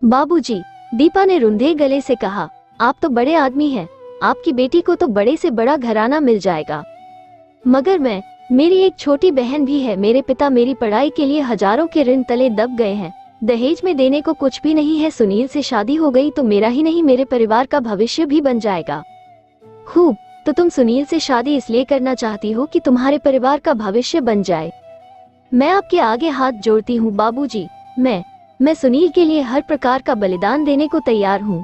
बाबूजी, दीपा ने रुंधे गले से कहा, आप तो बड़े आदमी हैं, आपकी बेटी को तो बड़े से बड़ा घराना मिल जाएगा, मगर मेरी एक छोटी बहन भी है। मेरे पिता मेरी पढ़ाई के लिए हजारों के ऋण तले दब गए हैं। दहेज में देने को कुछ भी नहीं है। सुनील से शादी हो गई तो मेरा ही नहीं, मेरे परिवार का भविष्य भी बन जाएगा। खूब, तो तुम सुनील से शादी इसलिए करना चाहती हो कि तुम्हारे परिवार का भविष्य बन जाए। मैं आपके आगे हाथ जोड़ती हूँ बाबूजी। मैं सुनील के लिए हर प्रकार का बलिदान देने को तैयार हूँ।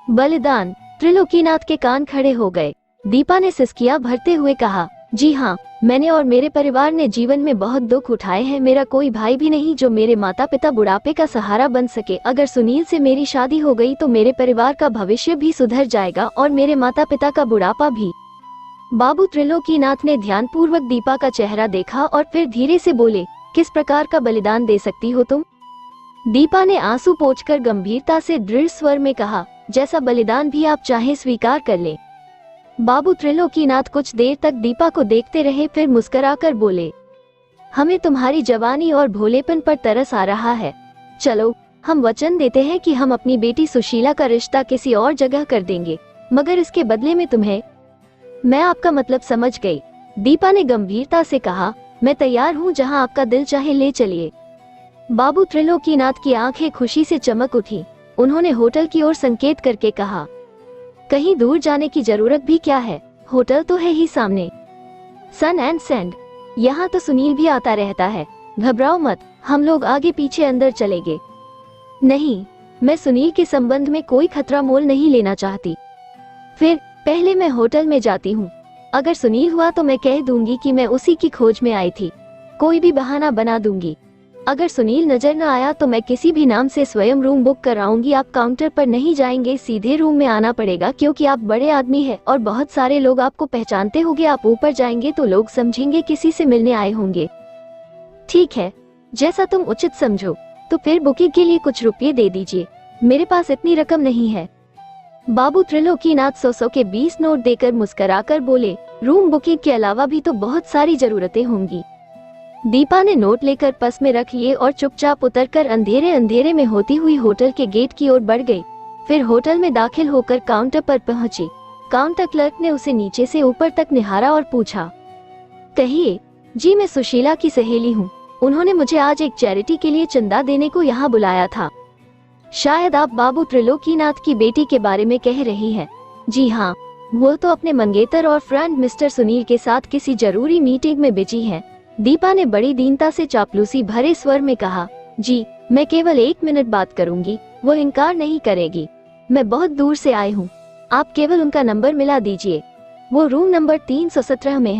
बलिदान? त्रिलोकीनाथ के कान खड़े हो गए। दीपा ने सिसकियां भरते हुए कहा, जी हाँ, मैंने और मेरे परिवार ने जीवन में बहुत दुख उठाए हैं। मेरा कोई भाई भी नहीं जो मेरे माता पिता बुढ़ापे का सहारा बन सके। अगर सुनील से मेरी शादी हो गई तो मेरे परिवार का भविष्य भी सुधर जाएगा और मेरे माता पिता का बुढ़ापा भी। बाबू त्रिलोकीनाथ ने ध्यानपूर्वक दीपा का चेहरा देखा और फिर धीरे से बोले, किस प्रकार का बलिदान दे सकती हो तुम? दीपा ने आंसू पोंछकर गंभीरता से दृढ़ स्वर में कहा, जैसा बलिदान भी आप चाहे स्वीकार कर ले। बाबू त्रिलोकीनाथ कुछ देर तक दीपा को देखते रहे, फिर मुस्कुराकर बोले, हमें तुम्हारी जवानी और भोलेपन पर तरस आ रहा है। चलो, हम वचन देते हैं कि हम अपनी बेटी सुशीला का रिश्ता किसी और जगह कर देंगे, मगर इसके बदले में तुम्हें। मैं आपका मतलब समझ गई, दीपा ने गंभीरता से कहा। मैं तैयार हूँ, जहाँ आपका दिल चाहे ले चलिए। बाबू त्रिलोकीनाथ की आंखें खुशी से चमक उठी। उन्होंने होटल की ओर संकेत करके कहा, कहीं दूर जाने की जरूरत भी क्या है, होटल तो है ही सामने। सन एंड सैंड, यहाँ तो सुनील भी आता रहता है। घबराओ मत, हम लोग आगे पीछे अंदर चलेंगे। नहीं, मैं सुनील के संबंध में कोई खतरा मोल नहीं लेना चाहती। फिर पहले मैं होटल में जाती हूँ। अगर सुनील हुआ तो मैं कह दूंगी कि मैं उसी की खोज में आई थी। कोई भी बहाना बना दूंगी। अगर सुनील नजर न आया तो मैं किसी भी नाम से स्वयं रूम बुक कराऊंगी। आप काउंटर पर नहीं जाएंगे, सीधे रूम में आना पड़ेगा, क्योंकि आप बड़े आदमी हैं और बहुत सारे लोग आपको पहचानते होंगे। आप ऊपर जाएंगे तो लोग समझेंगे किसी से मिलने आए होंगे। ठीक है, जैसा तुम उचित समझो। तो फिर बुकिंग के लिए कुछ रुपये दे दीजिए, मेरे पास इतनी रकम नहीं है। बाबू त्रिलोकीनाथ 100 के 20 नोट देकर मुस्कुराकर बोले, रूम बुकिंग के अलावा भी तो बहुत सारी जरूरतें होंगी। दीपा ने नोट लेकर पर्स में रख लिए और चुपचाप उतरकर अंधेरे में होती हुई होटल के गेट की ओर बढ़ गई। फिर होटल में दाखिल होकर काउंटर पर पहुंची। काउंटर क्लर्क ने उसे नीचे से ऊपर तक निहारा और पूछा, कहिए। जी, मैं सुशीला की सहेली हूँ। उन्होंने मुझे आज एक चैरिटी के लिए चंदा देने को यहाँ बुलाया था। शायद आप बाबू त्रिलोकीनाथ की बेटी के बारे में कह रही हैं। जी हाँ, वो तो अपने मंगेतर और फ्रेंड मिस्टर सुनील के साथ किसी जरूरी मीटिंग में बिजी हैं। दीपा ने बड़ी दीनता से चापलूसी भरे स्वर में कहा, जी, मैं केवल 1 मिनट बात करूंगी। वो इनकार नहीं करेगी। मैं बहुत दूर से आई हूँ, आप केवल उनका नंबर मिला दीजिए। वो रूम नंबर 317 में है।